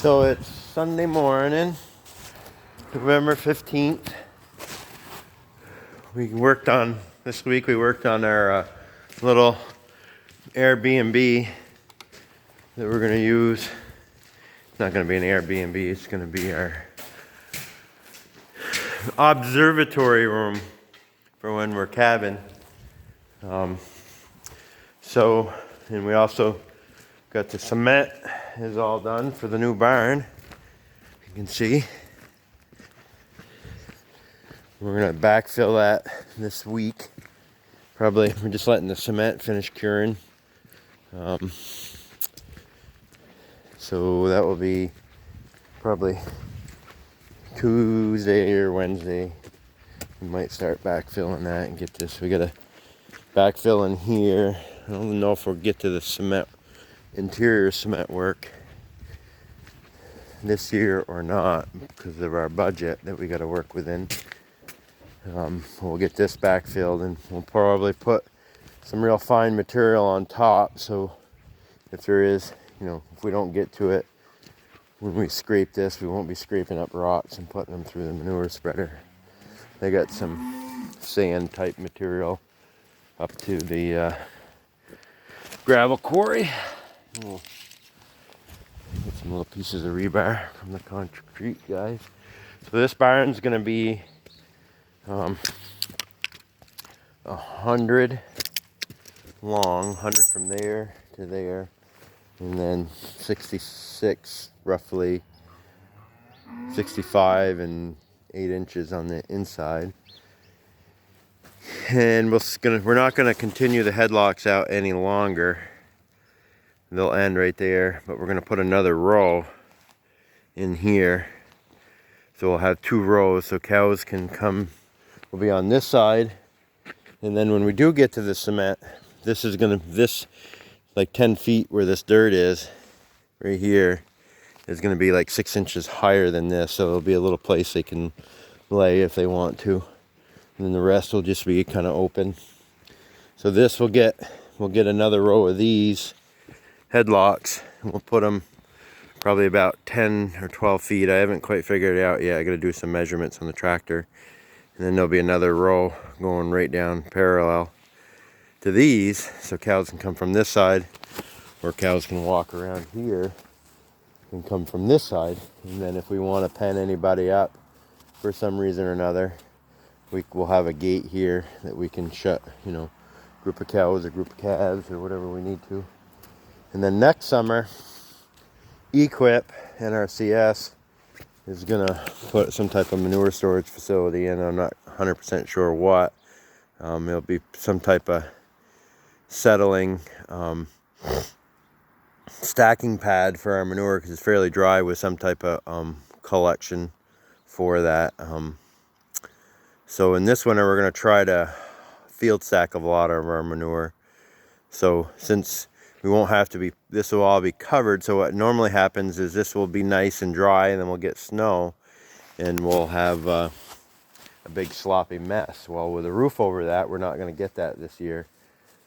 So it's Sunday morning, November 15th. This week we worked on our little Airbnb that we're going to use. It's not going to be an Airbnb, it's going to be our observatory room for when we're cabbing. And we also got the cement is all done for the new barn. You can see. We're going to backfill that this week. Probably we're just letting the cement finish curing. So that will be probably Tuesday or Wednesday. We might start backfilling that and get this. We got to backfill in here. I don't know if we'll get to the cement, interior cement work this year or not because of our budget that we got to work within. We'll get this backfilled and we'll probably put some real fine material on top, so if there is, if we don't get to it when we scrape this, we won't be scraping up rocks and putting them through the manure spreader. They got some sand type material up to the gravel quarry. We'll get some little pieces of rebar from the concrete guys. So this barn's gonna be 100 long, 100 from there to there, and then 66, roughly 65 and 8 inches on the inside. And we're not gonna continue the headlocks out any longer. They'll end right there, but we're gonna put another row in here. So we'll have 2 rows so cows can come. We'll be on this side, and then when we do get to the cement, this like 10 feet where this dirt is, right here, is gonna be like 6 inches higher than this, so it'll be a little place they can lay if they want to. And then the rest will just be kind of open. So this we'll get another row of these headlocks, and we'll put them probably about 10 or 12 feet. I haven't quite figured it out yet. I gotta do some measurements on the tractor. And then there'll be another row going right down parallel to these, so cows can come from this side, or cows can walk around here and come from this side. And then if we want to pen anybody up for some reason or another, we'll have a gate here that we can shut, group of cows or group of calves or whatever we need to. And then next summer, Equip NRCS is gonna put some type of manure storage facility in. I'm not 100% sure what. It'll be some type of settling stacking pad for our manure because it's fairly dry, with some type of collection for that. So in this winter we're gonna try to field stack a lot of our manure. So since we won't have to be, this will all be covered. So what normally happens is this will be nice and dry, and then we'll get snow and we'll have a big sloppy mess. Well, with a roof over that, we're not going to get that this year.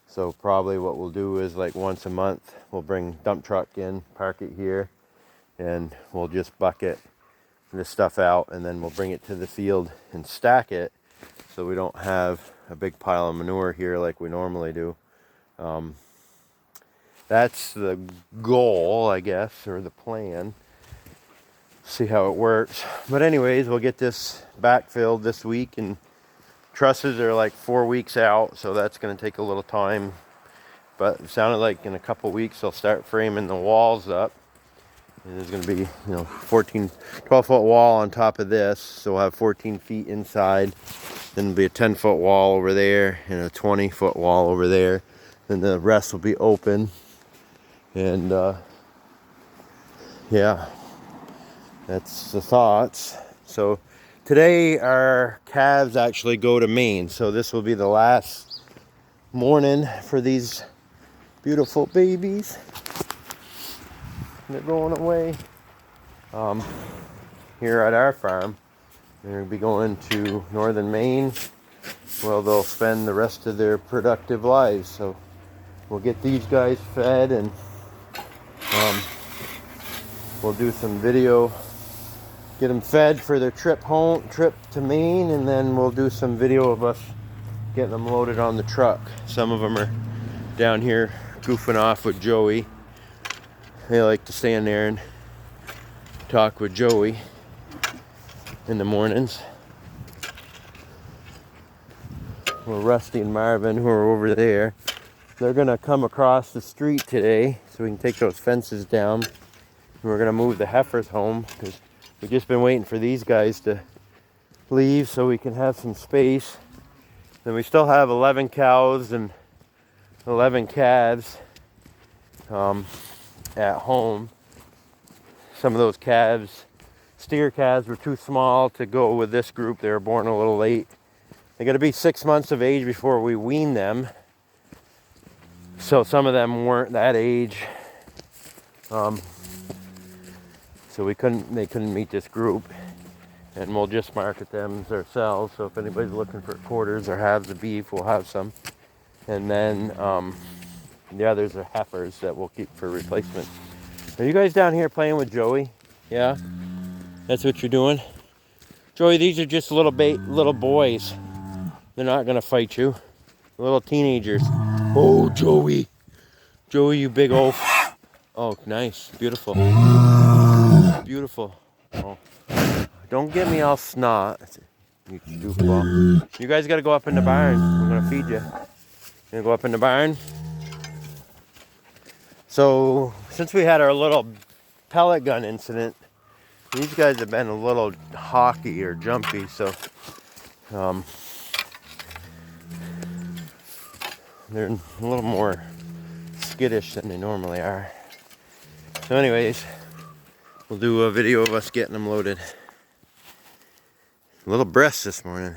So probably what we'll do is like once a month, we'll bring dump truck in, park it here, and we'll just bucket this stuff out, and then we'll bring it to the field and stack it so we don't have a big pile of manure here like we normally do. That's the goal, I guess, or the plan. See how it works. But anyways, we'll get this backfilled this week, and trusses are like 4 weeks out, so that's going to take a little time. But it sounded like in a couple weeks they'll start framing the walls up. And there's going to be, 12-foot wall on top of this, so we'll have 14 feet inside. Then there'll be a 10-foot wall over there and a 20-foot wall over there. Then the rest will be open. And yeah, that's the thoughts. So today our calves actually go to Maine, so this will be the last morning for these beautiful babies. They're going away here at our farm. They're going to be going to northern Maine. Well, they'll spend the rest of their productive lives. So we'll get these guys fed and we'll do some video, get them fed for their trip to Maine, and then we'll do some video of us getting them loaded on the truck. Some of them are down here goofing off with Joey. They like to stand there and talk with Joey in the mornings. Well, Rusty and Marvin, who are over there, they're gonna come across the street today so we can take those fences down. And we're gonna move the heifers home because we've just been waiting for these guys to leave so we can have some space. Then we still have 11 cows and 11 calves at home. Some of those calves, steer calves, were too small to go with this group. They were born a little late. They got to be 6 months of age before we wean them. So some of them weren't that age. So they couldn't meet this group. And we'll just market them ourselves. So if anybody's looking for quarters or halves of beef, we'll have some. And then the others are heifers that we'll keep for replacement. Are you guys down here playing with Joey? Yeah? That's what you're doing? Joey, these are just little boys. They're not gonna fight you. Little teenagers. Oh, Joey. Joey, you big oaf. Oh, nice. Beautiful. Beautiful. Oh. Don't get me all snot. You goofball. You guys gotta go up in the barn. I'm gonna feed you. Gonna go up in the barn. So, since we had our little pellet gun incident, these guys have been a little hawky or jumpy, so they're a little more skittish than they normally are. So anyways, we'll do a video of us getting them loaded. A little breast this morning.